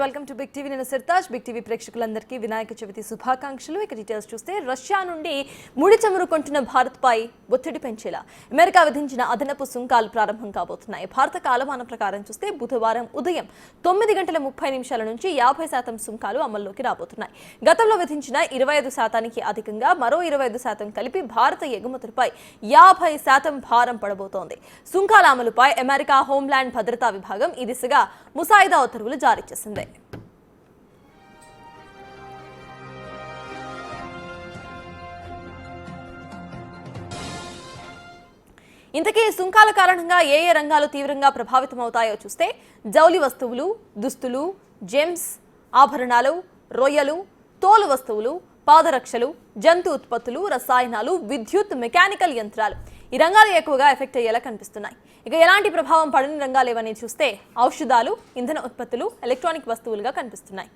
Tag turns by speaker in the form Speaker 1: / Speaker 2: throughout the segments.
Speaker 1: Welcome to big TV. నేను Sirtaj. Big TV ప్రేక్షకులందరికీ వినాయక చవితి శుభాకాంక్షలు. ఇక డీటెయిల్స్ చూస్తే రష్యా నుండి ముడి చమురు కొంటున్న భారత్పై ఒత్తిడి పెంచేలా అమెరికా విధించిన అదనపు సుంకాలు ప్రారంభం కాబోతున్నాయి. భారత కాలమానం ప్రకారం చూస్తే బుధవారం ఉదయం 9:30 నుంచి 50% సుంకాలు అమల్లోకి రాబోతున్నాయి. గతంలో విధించిన 25% అధికంగా మరో 25% కలిపి భారత ఎగుమతులపై 50% భారం పడబోతోంది. సుంకాల అమలుపై అమెరికా హోంల్యాండ్ భద్రతా విభాగం ఈ దిశగా ముసాయిదా ఉత్తర్వులు జారీ చేసింది. ఇంతకీ సుంకాల కారణంగా ఏ రంగాలు తీవ్రంగా ప్రభావితమవుతాయో చూస్తే జౌలి వస్తువులు, దుస్తులు, జెమ్స్, ఆభరణాలు, రొయ్యలు, తోలు వస్తువులు, పాదరక్షలు, జంతు ఉత్పత్తులు, రసాయనాలు, విద్యుత్, మెకానికల్ యంత్రాలు ఈ రంగాలు ఎక్కువగా ఎఫెక్ట్ అయ్యేలా కనిపిస్తున్నాయి. ఇక ఎలాంటి ప్రభావం పడని రంగాలు ఏవని చూస్తే ఔషధాలు, ఇంధన ఉత్పత్తులు, ఎలక్ట్రానిక్ వస్తువులుగా కనిపిస్తున్నాయి.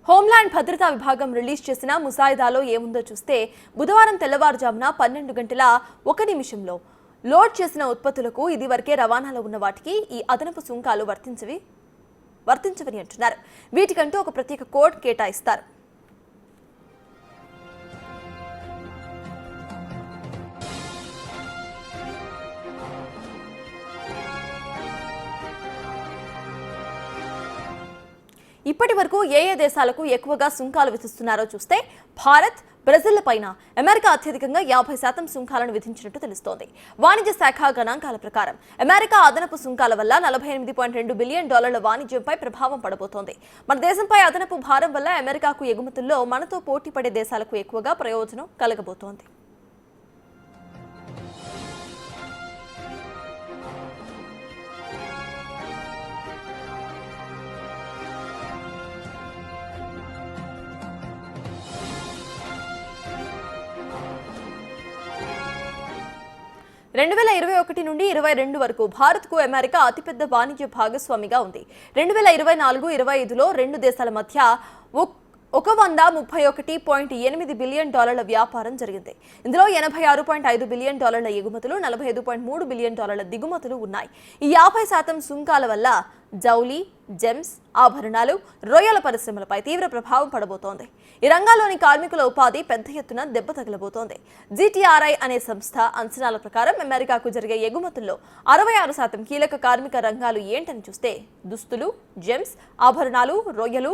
Speaker 1: హోంల్యాండ్ భద్రతా విభాగం రిలీజ్ చేసిన ముసాయిదాలో ఏముందో చూస్తే బుధవారం తెల్లవారుజామున 12:01 లోడ్ చేసిన ఉత్పత్తులకు ఇదివరకే రవాణాలో ఉన్న వాటికి ఈ అదనపు సుంకాలు వర్తించవని అంటున్నారు. వీటికంటూ ఒక ప్రత్యేక కోడ్ కేటాయిస్తారు. ఇప్పటి వరకు ఏ దేశాలకు ఎక్కువగా సుంకాలు విధిస్తున్నారో చూస్తే భారత్, బ్రెజిల్ పైన అమెరికా అత్యధికంగా 50% సుంకాలను విధించినట్టు తెలుస్తోంది. వాణిజ్య శాఖ గణాంకాల ప్రకారం అమెరికా అదనపు సుంకాల వల్ల $48.2 బిలియన్ వాణిజ్యంపై ప్రభావం పడబోతోంది. మన దేశంపై అదనపు భారం వల్ల అమెరికాకు ఎగుమతుల్లో మనతో పోటీ పడే దేశాలకు ఎక్కువగా ప్రయోజనం కలగబోతోంది. రెండు 2021 నుండి 2022 వరకు భారత్కు అమెరికా అతిపెద్ద వాణిజ్య భాగస్వామిగా ఉంది. 2024-25లో రెండు దేశాల మధ్య $131.8 బిలియన్ వ్యాపారం జరిగింది. ఇందులో $86.5 బిలియన్ ఎగుమతులు, $45.3 బిలియన్ దిగుమతులు ఉన్నాయి. ఈ 50% సుంకాల వల్ల జౌలి, జెమ్స్, ఆభరణాలు, రొయ్యల పరిశ్రమలపై తీవ్ర ప్రభావం పడబోతోంది. ఈ రంగాల్లోని కార్మికుల ఉపాధి పెద్ద ఎత్తున దెబ్బ తగలబోతోంది. GTRI అనే సంస్థ అంచనాల ప్రకారం అమెరికాకు జరిగే ఎగుమతుల్లో 66% కీలక కార్మిక రంగాలు ఏంటని చూస్తే దుస్తులు, జెమ్స్, ఆభరణాలు, రొయ్యలు,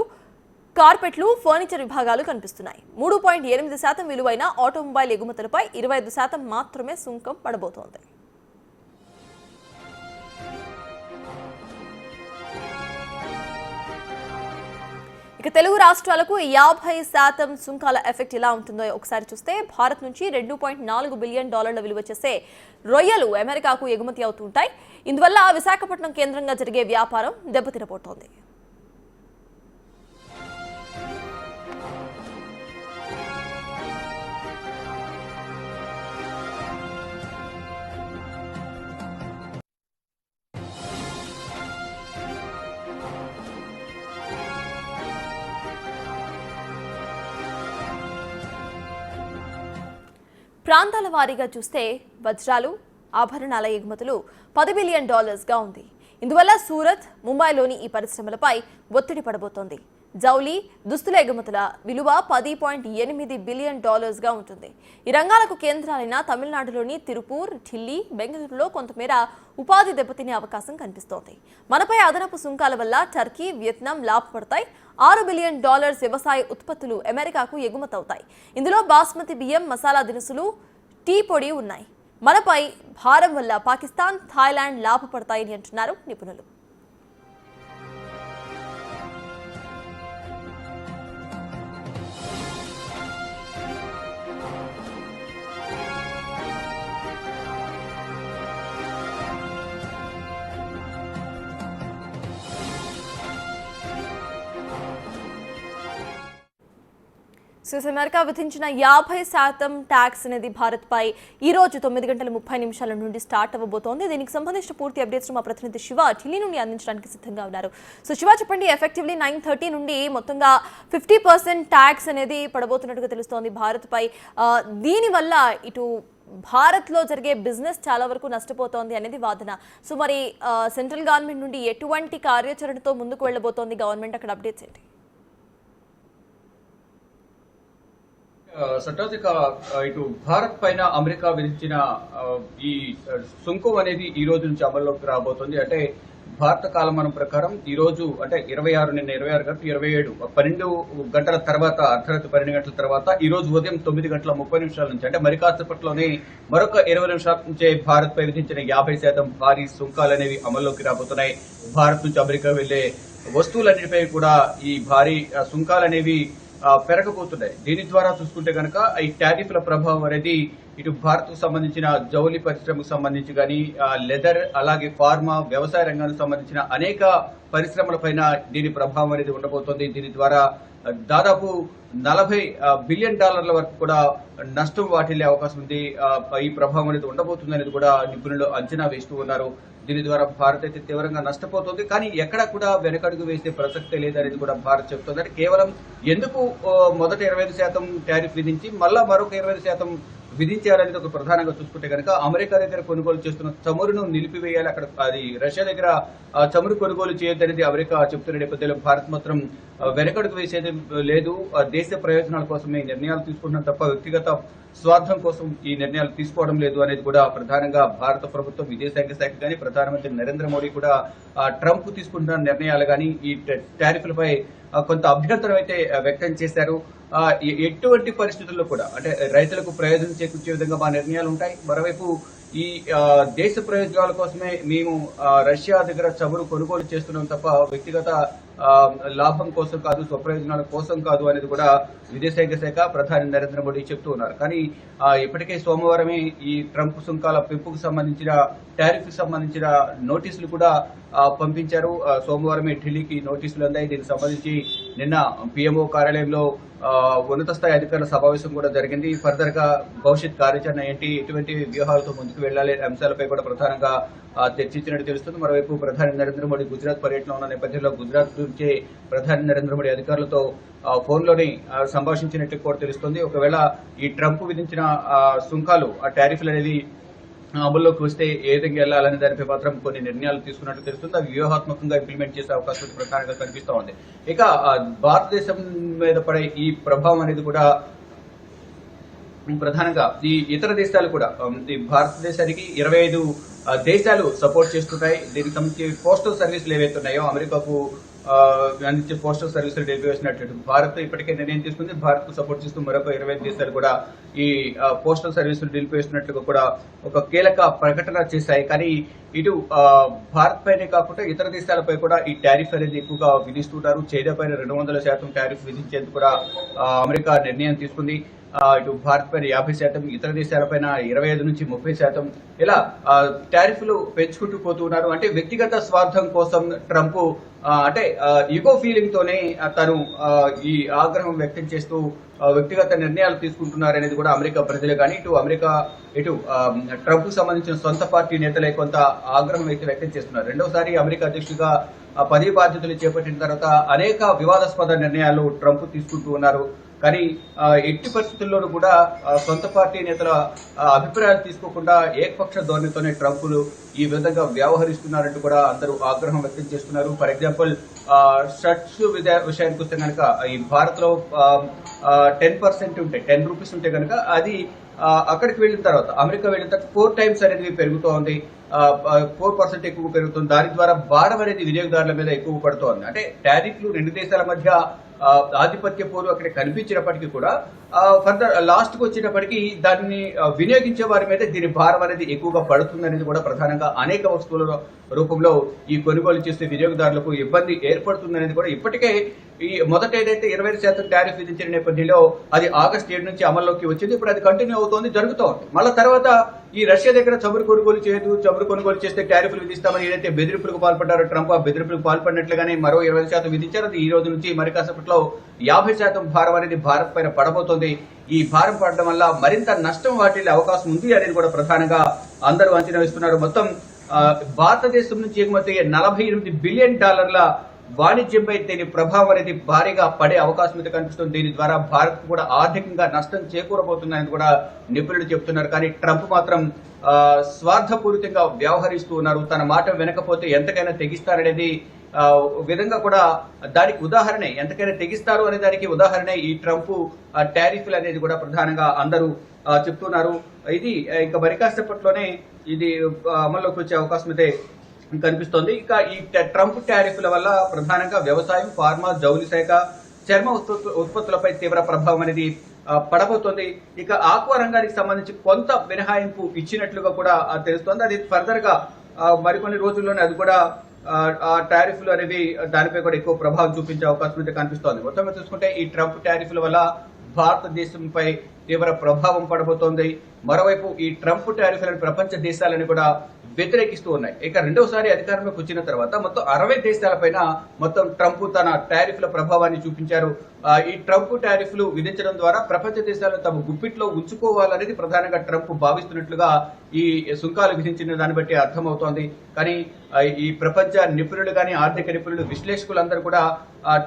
Speaker 1: కార్పెట్లు, ఫర్నిచర్ విభాగాలు కనిపిస్తున్నాయి. 3.8% విలువైన ఆటోమొబైల్ ఎగుమతులపై 25% మాత్రమే సుంకం పడబోతోంది. ఇక తెలుగు రాష్ట్రాలకు 50% సుంకాల ఎఫెక్ట్ ఎలా ఉంటుందో ఒకసారి చూస్తే భారత్ నుంచి $2.4 బిలియన్ విలువ చేసే రొయ్యలు అమెరికాకు ఎగుమతి అవుతుంటాయి. ఇందువల్ల విశాఖపట్నం కేంద్రంగా జరిగే వ్యాపారం దెబ్బతినబోతోంది. ప్రాంతాల వారీగా చూస్తే వజ్రాలు, ఆభరణాల ఎగుమతులు $10 బిలియన్ గా ఉంది. ఇందువల్ల సూరత్, ముంబైలోని ఈ పరిశ్రమలపై ఒత్తిడి పడబోతోంది. జౌలి, దుస్తుల ఎగుమతుల విలువ $10.8 బిలియన్ గా ఉంటుంది. ఈ రంగాలకు కేంద్రాలైన తమిళనాడులోని తిరుపూర్, ఢిల్లీ, బెంగళూరులో కొంతమేర ఉపాధి దెబ్బతినే అవకాశం కనిపిస్తోంది. మనపై అదనపు సుంకాల వల్ల టర్కీ, వియత్నాం లాభపడతాయి. $6 బిలియన్ వ్యవసాయ ఉత్పత్తులు అమెరికాకు ఎగుమతవుతాయి. ఇందులో బాస్మతి బియ్యం, మసాలా దినుసులు, టీ పొడి ఉన్నాయి. మనపై భారం వల్ల పాకిస్తాన్, థాయిలాండ్ లాభపడతాయని అంటున్నారు నిపుణులు. అమెరికా విధించిన 50% ట్యాక్స్ అనేది భారత్ పై ఈ రోజు 9:30 నుండి స్టార్ట్ అవ్వబోతోంది. దీనికి సంబంధించిన పూర్తి అప్డేట్స్ మా ప్రతినిధి శివ ఢిల్లీ నుండి అందించడానికి సిద్ధంగా ఉన్నారు. సో శివ, చెప్పండి, ఎఫెక్టివ్లీ 9:30 నుండి మొత్తంగా 50% ట్యాక్స్ అనేది పడబోతున్నట్టుగా తెలుస్తోంది భారత్ పై. దీనివల్ల ఇటు భారత్లో జరిగే బిజినెస్ చాలా వరకు నష్టపోతోంది అనేది వాదన. సో మరి సెంట్రల్ గవర్నమెంట్ నుండి ఎటువంటి కార్యాచరణతో ముందుకు వెళ్ళబోతోంది గవర్నమెంట్, అక్కడ అప్డేట్స్ ఏంటి?
Speaker 2: సటాజిక ఇటు భారత్ పైన అమెరికా విధించిన ఈ సుంకం అనేది ఈ రోజు నుంచి అమల్లోకి రాబోతుంది. అంటే భారత కాలమానం ప్రకారం ఈ రోజు అంటే 26 నిన్న 26 గంటలు 27 12 గంటల తర్వాత అర్ధరాత్రి 12 గంటల తర్వాత ఈ రోజు ఉదయం 9:30 నుంచి అంటే మరి కాసేపట్లోనే మరొక 20 నిమిషాల నుంచే భారత్ పై విధించిన 50% భారీ సుంకాలు అనేవి అమల్లోకి రాబోతున్నాయి. భారత్ నుంచి అమెరికా వెళ్లే వస్తువులన్నిటిపై కూడా ఈ భారీ సుంకాలు అనేవి పెరగబోతున్నాయి. దీని ద్వారా చూసుకుంటే కనుక ఈ టారిఫ్ల ప్రభావం అనేది ఇటు భారత్ కు సంబంధించిన జౌళి పరిశ్రమకు సంబంధించి కానీ లెదర్, అలాగే ఫార్మా, వ్యవసాయ రంగానికి సంబంధించిన అనేక పరిశ్రమలపైన దీని ప్రభావం అనేది ఉండబోతోంది. దీని ద్వారా దాదాపు $40 బిలియన్ వరకు కూడా నష్టం వాటిల్లే అవకాశం ఉంది. ఈ ప్రభావం అనేది ఉండబోతుంది అనేది కూడా నిపుణులు అంచనా వేస్తూ ఉన్నారు. దీని ద్వారా భారత్ అయితే తీవ్రంగా నష్టపోతుంది. కానీ ఎక్కడా కూడా వెనకడుగు వేసే ప్రసక్తే లేదనేది కూడా భారత్ చెబుతోంది. అంటే కేవలం ఎందుకు మొదట 25% టారిఫ్ విధించి మళ్ళా మరొక 25% విధించారనేది ఒక ప్రధానంగా చూసుకుంటే కనుక అమెరికా దగ్గర కొనుగోలు చేస్తున్న చమురును నిలిపివేయాలి, అక్కడ అది రష్యా దగ్గర చమురు కొనుగోలు చేయొద్దనేది అమెరికా చెబుతున్న నేపథ్యంలో భారత్ మాత్రం వెనకడుగు వేసేది లేదు. దేశ ప్రయోజనాల కోసమే నిర్ణయాలు తీసుకుంటున్నాం తప్ప వ్యక్తిగత స్వార్థం కోసం ఈ నిర్ణయాలు తీసుకోవడం లేదు అనేది కూడా ప్రధానంగా భారత ప్రభుత్వం విదేశాంగ శాఖ కానీ ప్రధానమంత్రి నరేంద్ర మోడీ కూడా ట్రంప్ తీసుకుంటున్న నిర్ణయాలు కానీ ఈ టారిఫ్లపై కొంత అభ్యంతరం అయితే వ్యక్తం చేశారు. ఎటువంటి పరిస్థితుల్లో కూడా అంటే రైతులకు ప్రయోజనం చేకూర్చే విధంగా మా నిర్ణయాలు ఉంటాయి. మరోవైపు ఈ దేశ ప్రయోజనాల కోసమే మేము రష్యా దగ్గర చమురు కొనుగోలు చేస్తున్నాం తప్ప వ్యక్తిగత లాభం కోసం కాదు, స్వప్రయోజనాల కోసం కాదు అనేది కూడా విదేశాంగ శాఖ ప్రధాని నరేంద్ర మోడీ చెప్తూ ఉన్నారు. కానీ ఇప్పటికే సోమవారమే ఈ ట్రంప్ సుంకాల పెంపుకు సంబంధించిన టారిఫ్ కి సంబంధించిన నోటీసులు కూడా పంపించారు. సోమవారమే ఢిల్లీకి నోటీసులు అందాయి. దీనికి సంబంధించి నిన్న పిఎంఓ కార్యాలయంలో ఉన్నత స్థాయి అధికారుల సమావేశం కూడా జరిగింది. ఫర్దర్ గా భవిష్యత్ కార్యాచరణ ఏంటి, ఎటువంటి వ్యూహాలతో ముందుకు వెళ్లాలి అంశాలపై కూడా ప్రధానంగా చర్చించినట్టు తెలుస్తుంది. మరోవైపు ప్రధాని నరేంద్ర మోడీ గుజరాత్ పర్యటన ఉన్న నేపథ్యంలో గుజరాత్ నుంచే ప్రధాని నరేంద్ర మోడీ అధికారులతో ఫోన్లోనే సంభాషించినట్టు కూడా తెలుస్తుంది. ఒకవేళ ఈ ట్రంప్ విధించిన సుంకాలు ఆ టారిఫ్లు అనేది అమల్లోకి వస్తే ఏ విధంగా వెళ్లాలనే దానిపై మాత్రం కొన్ని నిర్ణయాలు తీసుకున్నట్టు తెలుస్తుంది. అవి వ్యూహాత్మకంగా ఇంప్లిమెంట్ చేసే అవకాశం ప్రధానంగా కనిపిస్తూ ఉంది. ఇక భారతదేశం మీద పడే ఈ ప్రభావం అనేది కూడా ప్రధానంగా ఈ ఇతర దేశాలు కూడా ఈ భారతదేశానికి 25 దేశాలు సపోర్ట్ చేస్తున్నాయి. దీనికి సంబంధించి పోస్టల్ సర్వీసులు ఏవైతే ఉన్నాయో అమెరికాకు అందించే పోస్టల్ సర్వీసులు నిలిపివేసినట్టు భారత్ ఇప్పటికే నిర్ణయం తీసుకుంది. భారత్ కు సపోర్ట్ చేస్తూ మరొక 25 దేశాలు కూడా ఈ పోస్టల్ సర్వీసులు నిలిపివేసినట్లుగా కూడా ఒక కీలక ప్రకటన చేశాయి. కానీ ఇటు భారత్ పైనే కాకుండా ఇతర దేశాలపై కూడా ఈ టారిఫ్ అనేది ఎక్కువగా విధిస్తుంటారు. చైనా పైన 200% టారిఫ్ విధించేందుకు కూడా అమెరికా నిర్ణయం తీసుకుంది. ఇటు భారత్ పైన 50%, ఇతర దేశాలపైన 25 నుంచి 30% ఇలా టారిఫ్లు పెంచుకుంటూ పోతూ ఉన్నారు. అంటే వ్యక్తిగత స్వార్థం కోసం ట్రంప్ అంటే ఈగో ఫీలింగ్ తోనే తను ఈ ఆగ్రహం వ్యక్తం చేస్తూ వ్యక్తిగత నిర్ణయాలు తీసుకుంటున్నారనేది కూడా అమెరికా ప్రజలు కానీ ఇటు ట్రంప్ కు సంబంధించిన సొంత పార్టీ నేతలే కొంత ఆగ్రహం అయితే వ్యక్తం చేస్తున్నారు. రెండోసారి అమెరికా అధ్యక్షుడిగా పదవి బాధ్యతలు చేపట్టిన తర్వాత అనేక వివాదాస్పద నిర్ణయాలు ట్రంప్ తీసుకుంటూ ఉన్నారు. కానీ ఎట్టి పరిస్థితుల్లోనూ కూడా సొంత పార్టీ నేతల అభిప్రాయాలు తీసుకోకుండా ఏకపక్ష ధోరణితోనే ట్రంప్లు ఈ విధంగా వ్యవహరిస్తున్నారంటూ కూడా అందరూ ఆగ్రహం వ్యక్తం చేస్తున్నారు. ఫర్ ఎగ్జాంపుల్ షర్ట్స్ విషయానికి వస్తే కనుక ఈ భారత్ లో 10% ఉంటే 10 రూపీస్ ఉంటే కనుక అది అక్కడికి వెళ్ళిన తర్వాత అమెరికా వెళ్ళిన తర్వాత 4 times అనేది పెరుగుతోంది. 4% ఎక్కువ పెరుగుతుంది. దాని ద్వారా భారం అనేది వినియోగదారుల మీద ఎక్కువ పడుతోంది. అంటే టారిఫ్లు రెండు దేశాల మధ్య ఆధిపత్య పోరు అక్కడ కనిపించినప్పటికీ కూడా ఫర్దర్ లాస్ట్ కు వచ్చేటప్పటికి దాన్ని వినియోగించే వారి మీద దీని భారం అనేది ఎక్కువగా పడుతుంది అనేది కూడా ప్రధానంగా అనేక వస్తువుల రూపంలో ఈ కొనుగోలు చేసే వినియోగదారులకు ఇబ్బంది ఏర్పడుతుంది అనేది కూడా ఇప్పటికే ఈ మొదట ఏదైతే 25% టారిఫ్ విధించిన నేపథ్యంలో అది ఆగస్టు 7 నుంచి అమల్లోకి వచ్చింది. ఇప్పుడు అది కంటిన్యూ అవుతోంది, జరుగుతూ ఉంది. మళ్ళీ తర్వాత ఈ రష్యా దగ్గర చమురు కొనుగోలు చేయదు, చమురు కొనుగోలు చేస్తే టారిఫ్లు విధిస్తామని ఏదైతే బెదిరింపులకు పాల్పడ్డారో ట్రంప్, ఆ బెదిరింపులకు పాల్పడినట్లుగానే మరో 20% విధించారు. అది ఈ రోజు నుంచి మరి కాసేపట్లో 50% భారం అనేది భారత్ పైన పడబోతోంది. ఈ భారం పడడం వల్ల మరింత నష్టం వాటిల్లే అవకాశం ఉంది అనేది కూడా ప్రధానంగా అందరూ అంచనా వేస్తున్నారు. మొత్తం భారతదేశం నుంచి ఎగుమతి $48 బిలియన్ వాణిజ్యంపై దీని ప్రభావం అనేది భారీగా పడే అవకాశం అయితే కనిపిస్తుంది. దీని ద్వారా భారత్ కూడా ఆర్థికంగా నష్టం చేకూరబోతుందని కూడా నిపుణులు చెబుతున్నారు. కానీ ట్రంప్ మాత్రం స్వార్థపూరితంగా వ్యవహరిస్తూ ఉన్నారు. తన మాట వినకపోతే ఎంతకైనా తెగిస్తారనేది విధంగా కూడా దానికి ఉదాహరణ, ఎంతకైనా తెగిస్తారు అనే దానికి ఉదాహరణ ఈ ట్రంప్ టారిఫ్లు అనేది కూడా ప్రధానంగా అందరూ చెప్తున్నారు. ఇది ఇంకా మరి కాసేపట్లోనే ఇది అమల్లోకి వచ్చే అవకాశం అయితే కనిపిస్తోంది. ఇక ఈ ట్రంప్ టారిఫ్ల వల్ల ప్రధానంగా వ్యవసాయం, ఫార్మా, జౌళి శాఖ, చర్మ ఉత్పత్తులపై తీవ్ర ప్రభావం అనేది పడబోతోంది. ఇక ఆక్వా రంగానికి సంబంధించి కొంత మినహాయింపు ఇచ్చినట్లుగా కూడా తెలుస్తోంది. అది ఫర్దర్ గా మరికొన్ని రోజుల్లోనే అది కూడా ఆ టారిఫ్లు అనేవి దానిపై కూడా ఎక్కువ ప్రభావం చూపించే అవకాశం అయితే కనిపిస్తోంది. మొత్తం చూసుకుంటే ఈ ట్రంప్ టారిఫ్ల వల్ల భారతదేశంపై తీవ్ర ప్రభావం పడబోతోంది. మరోవైపు ఈ ట్రంప్ టారిఫ్లను ప్రపంచ దేశాలని కూడా వ్యతిరేకిస్తూ ఉన్నాయి. ఇక రెండవసారి అధికారంలోకి వచ్చిన తర్వాత మొత్తం 60 దేశాలపైన మొత్తం ట్రంప్ తన టారిఫ్ల ప్రభావాన్ని చూపించారు. ఈ ట్రంప్ టారిఫ్లు విధించడం ద్వారా ప్రపంచ దేశాలు తమ గుప్పిట్లో ఉంచుకోవాలనేది ప్రధానంగా ట్రంప్ భావిస్తున్నట్లుగా ఈ సుంకాలు విధించిన దాన్ని బట్టి అర్థమవుతోంది. కానీ ఈ ప్రపంచ నిపుణులు కానీ, ఆర్థిక నిపుణులు, విశ్లేషకులందరూ కూడా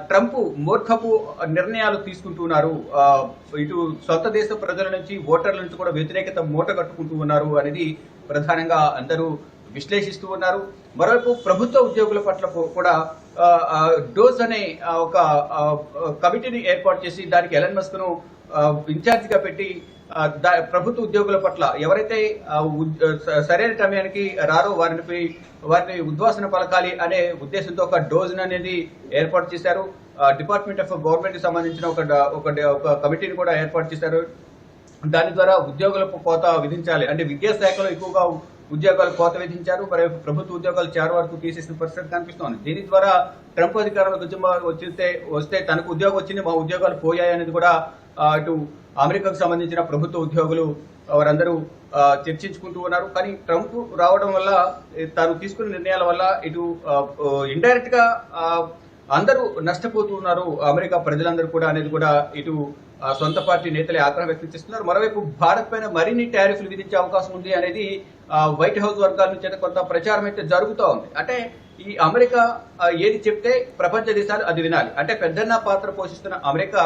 Speaker 2: ట్రంప్ మూర్ఖపు నిర్ణయాలు తీసుకుంటున్నారు, ఇటు సొంత దేశ ప్రజల నుంచి, ఓటర్ల నుంచి కూడా వ్యతిరేకత మూట కట్టుకుంటూ ఉన్నారు అనేది ప్రధానంగా అందరూ విశ్లేషిస్తూ ఉన్నారు. మరోవైపు ప్రభుత్వ ఉద్యోగుల పట్ల కూడా డోస్ అనే ఒక కమిటీని ఏర్పాటు చేసి దానికి ఎలన్ మస్క్ ను ఇన్ఛార్జ్ గా పెట్టి ప్రభుత్వ ఉద్యోగుల పట్ల ఎవరైతే సరైన సమయానికి రారో వారిని ఉద్వాసన పలకాలి అనే ఉద్దేశంతో ఒక డోజ్ అనేది ఏర్పాటు చేశారు. డిపార్ట్మెంట్ ఆఫ్ గవర్నమెంట్ కి సంబంధించిన ఒక కమిటీని కూడా ఏర్పాటు చేశారు. దాని ద్వారా ఉద్యోగులకు కోత విధించాలి, అంటే విద్యాశాఖలో ఎక్కువగా ఉద్యోగాలు కోత విధించారు. మరి ప్రభుత్వ ఉద్యోగాలు చాలా వరకు తీసేసిన పరిస్థితి కనిపిస్తోంది. దీని ద్వారా ట్రంప్ అధికారంలోకి వస్తే తనకు ఉద్యోగం వచ్చింది, మా ఉద్యోగాలు పోయాయి అనేది కూడా ఇటు అమెరికాకు సంబంధించిన ప్రభుత్వ ఉద్యోగులు వారందరూ చర్చించుకుంటూ ఉన్నారు. కానీ ట్రంప్ రావడం వల్ల, తాను తీసుకున్న నిర్ణయాల వల్ల ఇటు ఇండైరెక్ట్ గా అందరూ నష్టపోతున్నారు, అమెరికా ప్రజలందరూ కూడా అనేది కూడా ఇటు సొంత పార్టీ నేతలే ఆగ్రహం వ్యక్తం చేస్తున్నారు. మరోవైపు భారత్ పైన మరిన్ని టారిఫ్లు విధించే అవకాశం ఉంది అనేది వైట్ హౌస్ వర్గాల నుంచి కొంత ప్రచారం అయితే జరుగుతూ ఉంది. అంటే ఈ అమెరికా ఏది చెప్తే ప్రపంచ దేశాలు అది వినాలి, అంటే పెద్దన్న పాత్ర పోషిస్తున్న అమెరికా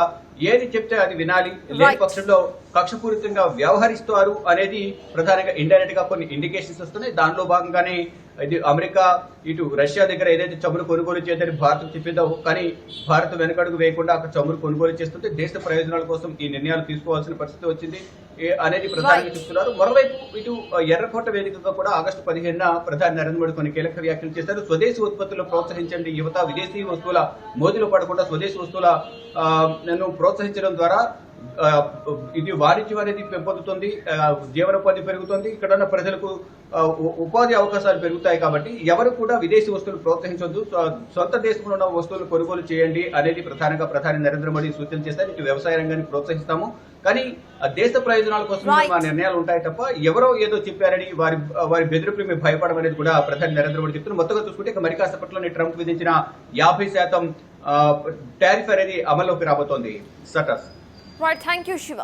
Speaker 2: ఏది చెప్తే అది వినాలి, లేని పక్షంలో కక్షపూరితంగా వ్యవహరిస్తారు అనేది ప్రధానంగా ఇండైరెక్ట్ గా కొన్ని ఇండికేషన్స్ వస్తున్నాయి. దానిలో భాగంగానే ఇది అమెరికా ఇటు రష్యా దగ్గర ఏదైతే చమురు కొనుగోలు చేద్దని భారత్ చెప్పిందో, కానీ భారత్ వెనకడుగు వేయకుండా అక్కడ చమురు కొనుగోలు చేస్తుంటే దేశ ప్రయోజనాల కోసం ఈ నిర్ణయాలు తీసుకోవాల్సిన పరిస్థితి వచ్చింది అనేది ప్రధానంగా చెప్తున్నారు. మరోవైపు ఇటు ఎర్రకోట వేదికగా కూడా ఆగస్టు 15న ప్రధాని నరేంద్ర మోడీ కొన్ని కీలక వ్యాఖ్యలు చేశారు. స్వదేశీ ఉత్పత్తులు ప్రోత్సహించండి, యువత విదేశీ వస్తువుల మోదీలో పడకుండా స్వదేశీ వస్తువుల ప్రోత్సహించడం ద్వారా ఇది వాణిజ్యం అనేది పెంపొందుతుంది, జీవనోపాధి పెరుగుతుంది, ఇక్కడ ఉన్న ప్రజలకు ఉపాధి అవకాశాలు పెరుగుతాయి. కాబట్టి ఎవరు కూడా విదేశీ వస్తువులు ప్రోత్సహించొద్దు, సొంత దేశంలో ఉన్న వస్తువులు కొనుగోలు చేయండి అనేది ప్రధానంగా ప్రధాని నరేంద్ర మోడీ సూచన చేస్తారు. ఇటు వ్యవసాయ రంగాన్ని ప్రోత్సహిస్తాము, కానీ దేశ ప్రయోజనాల కోసం మా నిర్ణయాలు ఉంటాయి తప్ప ఎవరో ఏదో చెప్పారని వారి బెదిరింపులు మేము భయపడడం అనేది కూడా ప్రధాని నరేంద్ర మోడీ చెప్తున్నారు. మొత్తంగా చూసుకుంటే ఇక మరి కాసేపట్లోనే ట్రంప్ విధించిన 50% టారిఫ్ అనేది అమల్లోకి రాబోతోంది. సటర్స్.
Speaker 1: Right, thank you, Shiva.